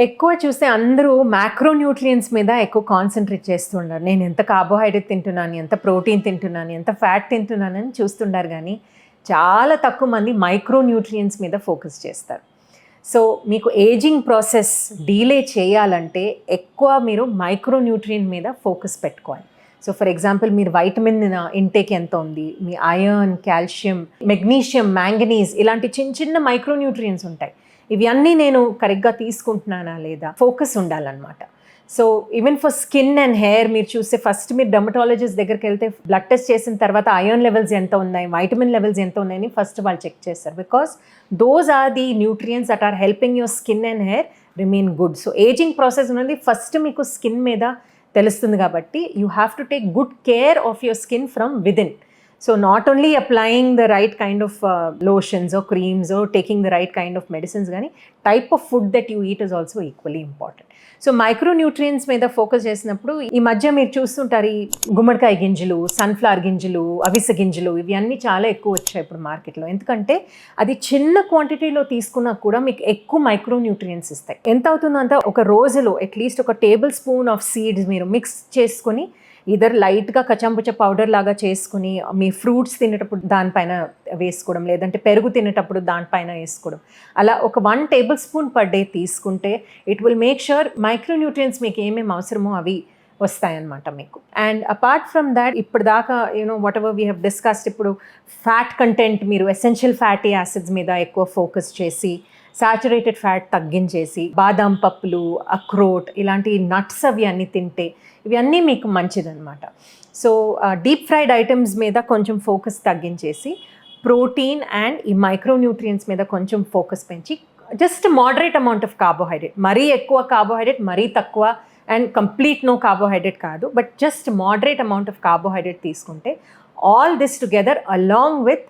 ఎక్కువ చూస్తే అందరూ మ్యాక్రోన్యూట్రియన్స్ మీద ఎక్కువ కాన్సన్ట్రేట్ చేస్తున్నారు. నేను ఎంత కార్బోహైడ్రేట్ తింటున్నాను, ఎంత ప్రోటీన్ తింటున్నాను, ఎంత ఫ్యాట్ తింటున్నానని చూస్తుంటారు కానీ చాలా తక్కువ మంది మైక్రోన్యూట్రియన్స్ మీద ఫోకస్ చేస్తారు. సో మీకు ఏజింగ్ ప్రాసెస్ డీలే చేయాలంటే ఎక్కువ మీరు మైక్రోన్యూట్రియన్ మీద ఫోకస్ పెట్టుకోవాలి. సో ఫర్ ఎగ్జాంపుల్ మీరు వైటమిన్ ఇంటేక్ ఎంత ఉంది, మీ ఐరన్, కాల్షియం, మెగ్నీషియం, మ్యాంగనీస్ ఇలాంటి చిన్న చిన్న మైక్రోన్యూట్రియన్స్ ఉంటాయి. ఇవి అన్నీ నేను కరెక్ట్గా తీసుకుంటున్నానా లేదా ఫోకస్ ఉండాలన్నమాట. So even for skin and hair మీరు చూస్తే ఫస్ట్ మీరు డర్మటాలజిస్ట్ దగ్గరికి వెళ్తే బ్లడ్ టెస్ట్ చేసిన తర్వాత ఐరన్ లెవెల్స్ ఎంత ఉన్నాయి, వైటమిన్ లెవెల్స్ ఎంత ఉన్నాయని ఫస్ట్ వాళ్ళు చెక్ చేస్తారు. Because those are the nutrients that are helping your skin and hair remain good. So ageing process అనేది ఫస్ట్ మీకు స్కిన్ మీద తెలుస్తుంది కాబట్టి you have to take good care of your skin from within. So not only applying the right kind of lotions or creams or taking the right kind of medicines, gani type of food that you eat is also equally important. So micronutrients మీద focus చేసినప్పుడు ఈ మధ్య మీరు చూస్తుంటారు ఈ గుమ్మడికాయ గింజలు, sunflower గింజలు, అవిసె గింజలు ఇవి అన్నీ చాలా ఎక్కువ వచ్చాయి ఇప్పుడు మార్కెట్లో. ఎందుకంటే అది చిన్న క్వాంటిటీలో తీసుకున్నా కూడా మీకు ఎక్కువ మైక్రోన్యూట్రియన్స్ ఇస్తాయి. ఎంత అవుతుందంటే ఒక రోజులో అట్లీస్ట్ ఒక టేబుల్ స్పూన్ ఆఫ్ సీడ్స్ మీరు మిక్స్ చేసుకొని ఇదర్ లైట్గా కచంపుచ పౌడర్ లాగా చేసుకుని మీ ఫ్రూట్స్ తినేటప్పుడు దానిపైన వేసుకోవడం, లేదంటే పెరుగు తినేటప్పుడు దానిపైన వేసుకోవడం, అలా ఒక 1 టేబుల్ స్పూన్ పర్ డే తీసుకుంటే it will make sure micronutrients మీకు ఏమేమి అవసరమో అవి వస్తాయన్నమాట మీకు. అండ్ అపార్ట్ ఫ్రమ్ దాట్ ఇప్పుడు దాకా what ever we have discussed, ఇప్పుడు ఫ్యాట్ కంటెంట్ మీరు ఎసెన్షియల్ ఫ్యాటీ యాసిడ్స్ మీద ఎక్కువ ఫోకస్ చేసి సాచురేటెడ్ ఫ్యాట్ తగ్గించేసి బాదాం పప్పులు, అక్రోట్ ఇలాంటి నట్స్ అవి అన్నీ తింటే ఇవి అన్నీ మీకు మంచిదన్నమాట. సో డీప్ ఫ్రైడ్ ఐటమ్స్ మీద కొంచెం ఫోకస్ తగ్గించేసి ప్రోటీన్ అండ్ ఈ మైక్రోన్యూట్రియన్స్ మీద కొంచెం ఫోకస్ పెంచి just moderate amount of carbohydrate, మరీ ఎక్కువ కార్బోహైడ్రేట్, మరీ తక్కువ అండ్ కంప్లీట్ నో కార్బోహైడ్రేట్ కాదు, but just moderate amount of carbohydrate తీసుకుంటే all this together along with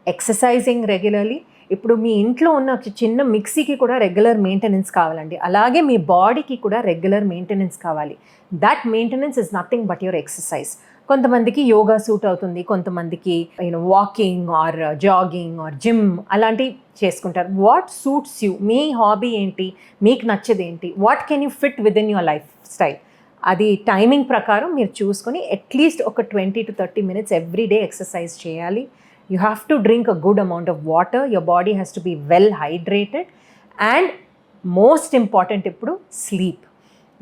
exercising regularly. ఇప్పుడు మీ ఇంట్లో ఉన్న చిన్న మిక్సీకి కూడా రెగ్యులర్ మెయింటెనెన్స్ కావాలండి, అలాగే మీ బాడీకి కూడా రెగ్యులర్ మెయింటెనెన్స్ కావాలి. That maintenance is nothing but your exercise. కొంతమందికి యోగా సూట్ అవుతుంది, కొంతమందికి walking are jogging or gym అలాంటివి చేసుకుంటారు. What suits you, me hobby ఏంటి, మీకు నచ్చేది ఏంటి, what can you fit with in your life style, అది టైమింగ్ ప్రకారం మీరు చూసుకొని అట్లీస్ట్ ఒక 20 to 30 minutes every day exercise చేయాలి. You have to drink a good amount of water. Your body has to be well hydrated. And most important ఇప్పుడు sleep.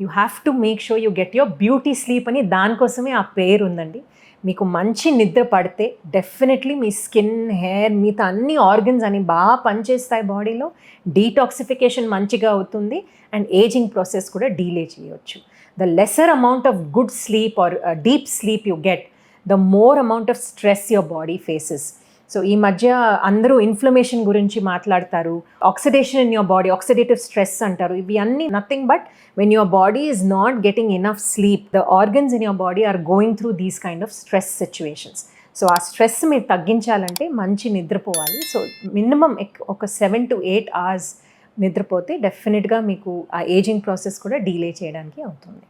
You have to make sure you get your beauty sleep అని దానికోసమే ఆ పేరు ఉందండి. మీకు మంచి నిద్ర పడితే డెఫినెట్లీ మీ స్కిన్, హెయిర్, మిగతా అన్ని ఆర్గన్స్ అని బాగా పనిచేస్తాయి బాడీలో, డీటాక్సిఫికేషన్ మంచిగా అవుతుంది అండ్ ఏజింగ్ ప్రాసెస్ కూడా డీలే చేయవచ్చు. The lesser amount of good sleep or deep sleep you get, the more amount of stress your body faces. So ఈ మధ్య అందరూ ఇన్ఫ్లమేషన్ గురించి మాట్లాడతారు, oxidation in your body, oxidative stress అంటారు. ఇవి అన్నీ nothing but when your body is not getting enough sleep, the organs in your body are going through these kind of stress situations. So ఆ stress మీరు తగ్గించాలంటే మంచి నిద్రపోవాలి. So minimum ఒక 7 to 8 hours నిద్రపోతే డెఫినెట్గా మీకు ఆ ఏజింగ్ ప్రాసెస్ కూడా డీలే చేయడానికి అవుతుంది.